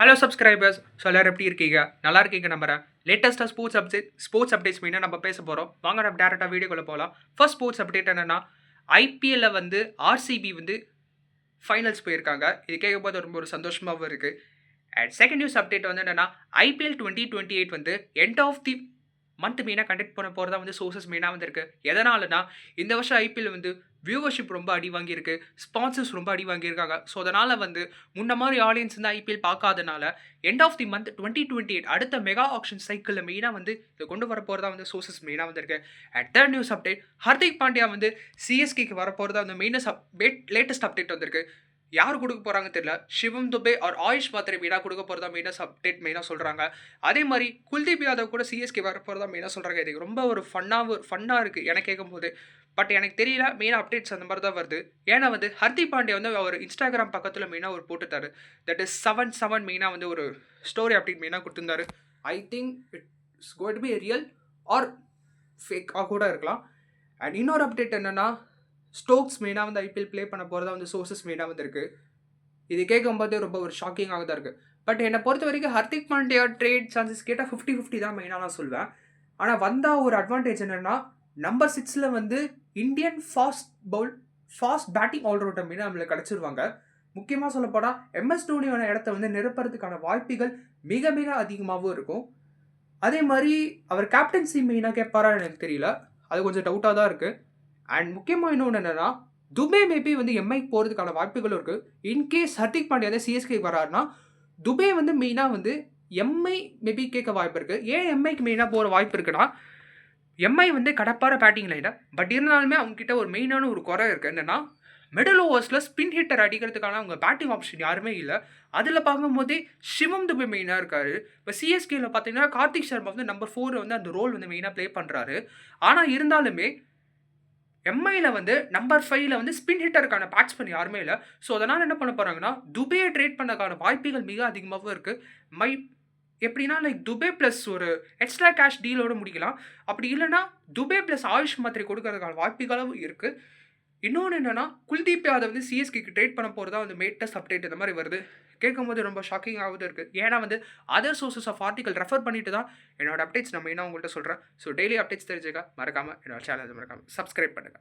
Hello subscribers. So எல்லாரும் எப்படி இருக்கீங்க? நல்லா இருக்கீங்க நம்புறேன். லேட்டஸ்ட்டாக ஸ்போர்ட்ஸ் அப்டேட்ஸ் மெயினாக நம்ம பேச போகிறோம். வாங்க நம்ம டேரெக்டாக வீடியோக்குள்ள போகலாம். ஃபர்ஸ்ட் ஸ்போர்ட்ஸ் அப்டேட் என்னன்னா, ஐபிஎல்ல வந்து ஆர்சிபி வந்து ஃபைனல்ஸ் போயிருக்காங்க. இது கேட்கும்போது ரொம்ப ஒரு சந்தோஷமாவும் இருக்கு. அண்ட் செகண்ட் நியூஸ் அப்டேட் வந்து என்னன்னா, ஐபிஎல் 2028 வந்து எண்ட் ஆஃப் தி மந்த் மெயினாக கண்டக்ட் பண்ண போகிறதா வந்து சோர்சஸ் மெயினாக வந்திருக்கு. எதனாலனா, இந்த வருஷம் ஐபிஎல் வந்து வியூவர்ஷிப் ரொம்ப அடி வாங்கியிருக்கு. ஸ்பான்சர்ஸ் ரொம்ப அடி வாங்கியிருக்காங்க. ஸோ, அதனால வந்து முன்ன மாரி ஆடியன்ஸ் வந்து ஐபிஎல் பார்க்காதனால, எண்ட் ஆஃப் தி மந்த் 2028 அடுத்த மெகா ஆக்ஷன் சைக்கிள்ல மெயினா வந்து இத கொண்டு வர போறதா வந்து சோர்சஸ் மெயினா வந்திருக்கு. And third news update, Hardik Pandya வந்து சிஎஸ்கேக்கு வரப்போறதா வந்து லேட்டஸ்ட் அப்டேட் வந்திருக்கு. யார் குடுக்க போறாங்கன்னு தெரியல. சிவம் துபே ஆர் ஆயுஷ் மாத்திரை மெயினா குடுக்க போறதா மெயினா சொல்றாங்க. அதே மாரி குல்தீப் யாதவ் கூட சிஎஸ்கே வரப்போறதா மெயினா சொல்றாங்க. இது ரொம்ப ஒரு ஃபன்னா இருக்கு எனக்கு கேட்கும்போது. பட் எனக்கு தெரியல. மெயினா அப்டேட்ஸ் அந்த மாரி தான் வருது. ஏன்னா வந்து ஹர்திக் பாண்டியா வந்து அவர் இன்ஸ்டாகிராம் பக்கத்துல மெயினா ஒரு போட்டுட்டாரு. தட் இஸ் 7-7 மெயினா வந்து ஒரு ஸ்டோரி அப்டேட் மெயினா குடுத்திருந்தாரு. I think it's going to be real or ஃபேக்கா கூட இருக்கலாம். அண்ட் இன்னொரு அப்டேட் என்னன்னா, ஸ்டோக்ஸ் மெயினா வந்து ஐபிஎல் ப்ளே பண்ண போறதா வந்து சோர்சஸ் மெயினா வந்திருக்கு. இது கேட்கும்போது ரொம்ப ஒரு ஷாக்கிங்காக தான் இருக்கு. பட் என்ன பொறுத்தவரைக்கும் ஹர்திக் பாண்டியா ட்ரேட் சான்சஸ் கேட்டா 50-50 தான் மெயினா நான் சொல்வேன். ஆனா வந்தா ஒரு அட்வான்டேஜ் என்னன்னா, நம்பர் 6ல வந்து இந்தியன் ஃபாஸ்ட் பேட்டிங் ஆல்ரவுண்டர் மெயினா நம்மளுக்கு கிடைச்சிருவாங்க. முக்கியமா சொல்லப்போனா எம்எஸ் தோனியோட இடத்த வந்து நிரப்புறதுக்கான வாய்ப்புகள் மிக மிக அதிகமாவும் இருக்கும். அதே மாரி அவர் கேப்டன்சி மெயினா கேட்பாரான்னு எனக்கு தெரியல. அது கொஞ்சம் டவுட்டா தான் இருக்கு. அண்ட் முக்கியமா இன்னொன்னு என்னன்னா, துபே மேபி வந்து எம்ஐக்கு போறதுக்கான வாய்ப்புகளும் இருக்கு. இன்கேஸ் ஹர்திக் பாண்டியா வந்து சிஎஸ்கேக்கு வராருன்னா, துபே வந்து மெயினா வந்து எம்ஐ மேபி கேட்க வாய்ப்பு இருக்கு. ஏன் எம்ஐக்கு மெயினா போற வாய்ப்பு இருக்குன்னா, எம்ஐ வந்து கடப்பார பேட்டிங் லைனர். பட் இருந்தாலுமே அவங்க கிட்ட ஒரு மெயினான ஒரு குறை இருக்கு. என்னன்னா, மிடில் ஓவர்ஸ்ல ஸ்பின் ஹிட்டர் அடிக்கிறதுக்கான அவங்க பேட்டிங் ஆப்ஷன் யாருமே இல்ல. அதுல பார்க்கும்போதே சிவம் துபே மெயினா இருக்காரு. இப்ப சிஎஸ்கேல பார்த்தீங்கன்னா, கார்த்திக் சர்மா வந்து நம்பர் 4 வந்து அந்த ரோல் வந்து மெயினா ப்ளே பண்றாரு. ஆனா இருந்தாலுமே எம்ஐல வந்து நம்பர் 5ல வந்து ஸ்பின் ஹிட்டருக்கான பேட்ஸ்மேன் யாருமே இல்ல. ஸோ, அதனால என்ன பண்ண போறாங்கன்னா, துபேய ட்ரேட் பண்ணக்கான வாய்ப்புகள் மிக அதிகமாவும் இருக்கு. மை எப்படின்னா லைக் துபே பிளஸ் ஒரு எக்ஸ்ட்ரா கேஷ் டீலோட முடிக்கலாம். அப்படி இல்லன்னா, துபே பிளஸ் ஆயுஷ் மாத்திரை கொடுக்கறதுக்கான வாய்ப்புகளும் இருக்கு. இன்னொன்னு என்னன்னா, குல்தீப் யாதவ் வந்து சிஎஸ்கேக்கு ட்ரேட் பண்ண போறதா வந்து லேட்டஸ்ட் அப்டேட் இந்த மாரி வருது. கேட்கும்போது ரொம்ப ஷாக்கிங்காவும் இருக்கு. ஏன்னா வந்து other sources of article refer பண்ணிட்டு தான் என்னோட அப்டேட்ஸ் நான் மெயினா உங்கள்ட்ட சொல்றேன். ஸோ டெய்லி அப்டேட்ஸ் தெரிஞ்சுக்க மறக்காம என்னோட சேனல் மறக்காம சப்ஸ்கிரைப் பண்ணுங்க.